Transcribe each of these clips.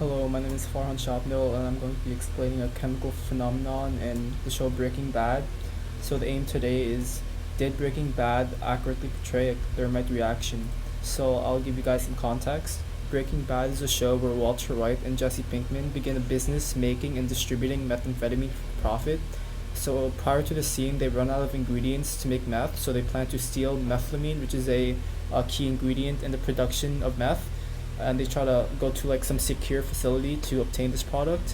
Hello, my name is Farhan Shabnil, and I'm going to be explaining a chemical phenomenon in the show Breaking Bad. So the aim today is, did Breaking Bad accurately portray a thermite reaction? So I'll give you guys some context. Breaking Bad is a show where Walter White and Jesse Pinkman begin a business making and distributing methamphetamine for profit. So prior to the scene, they run out of ingredients to make meth, so they plan to steal methylamine, which is a key ingredient in the production of meth, and they try to go to like some secure facility to obtain this product.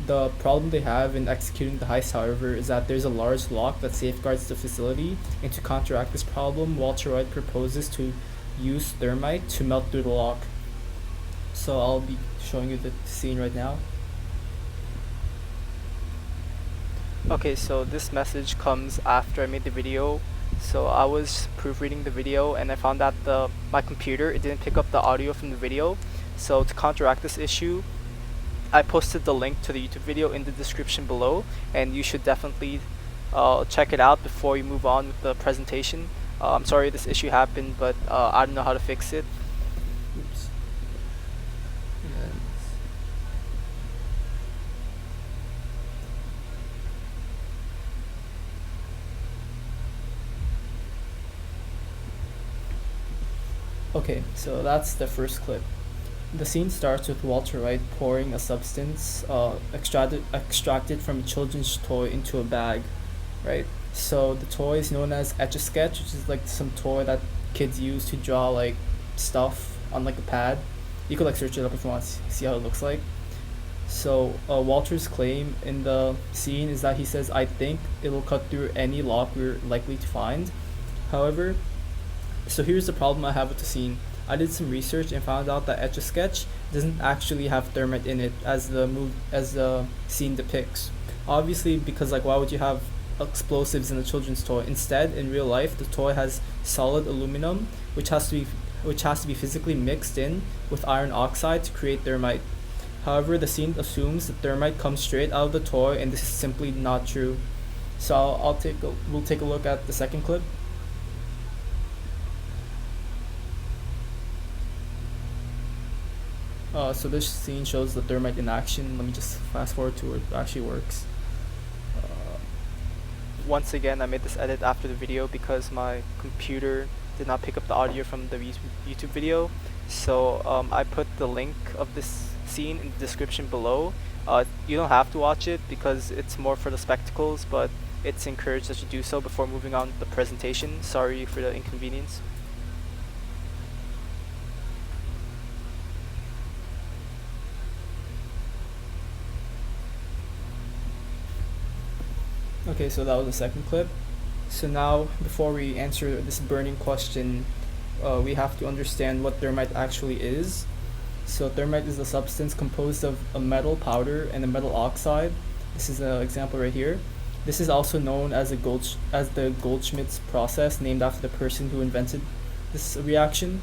The problem they have in executing the heist, however, is that there's a large lock that safeguards the facility, and to counteract this problem, Walter White proposes to use thermite to melt through the lock. So I'll be showing you the scene right now. Okay, so this message comes after I made the video. So I was proofreading the video and I found that my computer, it didn't pick up the audio from the video. So to counteract this issue, I posted the link to the YouTube video in the description below, and you should definitely check it out before you move on with the presentation. I'm sorry this issue happened, but I don't know how to fix it. Oops. And okay, so that's the first clip. The scene starts with Walter White pouring a substance extracted from a children's toy into a bag, right? So the toy is known as Etch-a-Sketch, which is like some toy that kids use to draw like stuff on like a pad. You could like search it up if you want to see how it looks like. So Walter's claim in the scene is that he says, "I think it'll cut through any lock we're likely to find." However, so here's the problem I have with the scene. I did some research and found out that Etch-a-Sketch doesn't actually have thermite in it as the scene depicts. Obviously, because like why would you have explosives in a children's toy? Instead, in real life, the toy has solid aluminum, which has to be physically mixed in with iron oxide to create thermite. However, the scene assumes that thermite comes straight out of the toy, and this is simply not true. So we'll take a look at the second clip. So this scene shows the thermite in action. Let me just fast forward to where it actually works. Once again, I made this edit after the video because my computer did not pick up the audio from the YouTube video. So I put the link of this scene in the description below. You don't have to watch it because it's more for the spectacles, but it's encouraged that you do so before moving on to the presentation. Sorry for the inconvenience. Okay, so that was the second clip. So now, before we answer this burning question, we have to understand what thermite actually is. So thermite is a substance composed of a metal powder and a metal oxide. This is an example right here. This is also known as the Goldschmidt's process, named after the person who invented this reaction.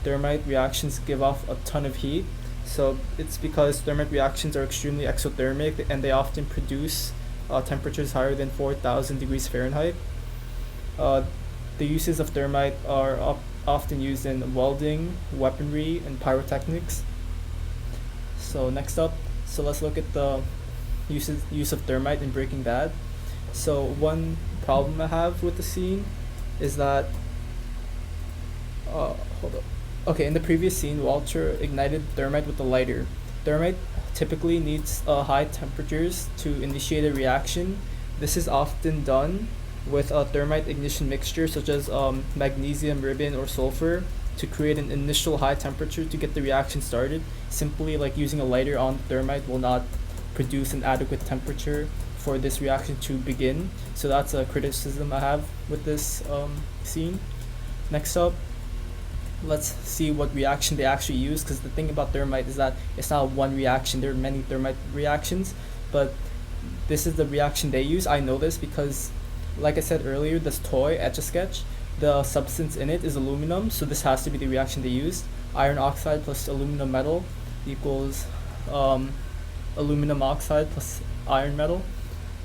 Thermite reactions give off a ton of heat. So it's because thermite reactions are extremely exothermic and they often produce temperatures higher than 4,000 degrees Fahrenheit. The uses of thermite are often used in welding, weaponry, and pyrotechnics. So next up, so let's look at the use of thermite in Breaking Bad. So one problem I have with the scene is that, hold up. Okay, in the previous scene, Walter ignited thermite with a lighter. Thermite typically needs high temperatures to initiate a reaction. This is often done with a thermite ignition mixture such as magnesium ribbon or sulfur to create an initial high temperature to get the reaction started. Simply like using a lighter on thermite will not produce an adequate temperature for this reaction to begin. So that's a criticism I have with this scene. Next up, let's see what reaction they actually use, because the thing about thermite is that it's not one reaction. There are many thermite reactions, but this is the reaction they use. I know this because, like I said earlier, this toy Etch-a-Sketch, the substance in it is aluminum, so this has to be the reaction they used. Iron oxide plus aluminum metal equals aluminum oxide plus iron metal,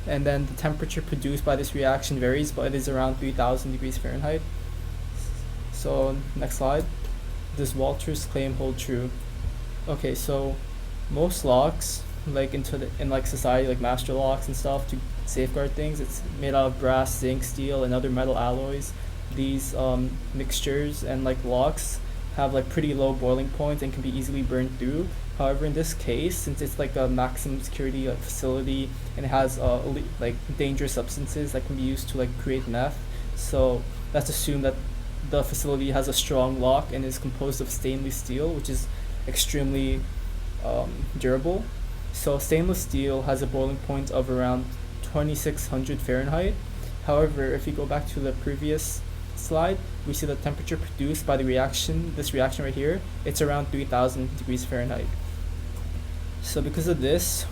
and then the temperature produced by this reaction varies, but it is around 3,000 degrees Fahrenheit. So next slide. Does Walter's claim hold true? Okay, so Most locks, like in like society, like master locks and stuff, to safeguard things, it's made out of brass, zinc, steel, and other metal alloys. These mixtures and like locks have like pretty low boiling points and can be easily burned through. However, in this case, since it's like a maximum security like facility and it has like dangerous substances that can be used to like create meth, so let's assume that the facility has a strong lock and is composed of stainless steel, which is extremely durable. So stainless steel has a boiling point of around 2600 Fahrenheit. However, if you go back to the previous slide, we see the temperature produced by this reaction right here, it's around 3000 degrees Fahrenheit. So because of this,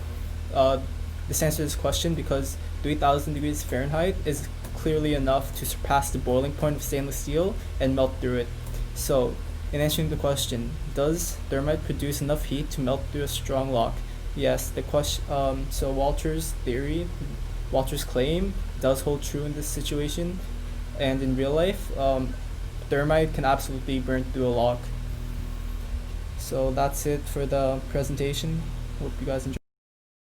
this answers this question because 3000 degrees Fahrenheit is clearly enough to surpass the boiling point of stainless steel and melt through it. So, in answering the question, does thermite produce enough heat to melt through a strong lock? Yes. The question. So Walter's claim does hold true in this situation, and in real life, thermite can absolutely burn through a lock. So that's it for the presentation. Hope you guys enjoy.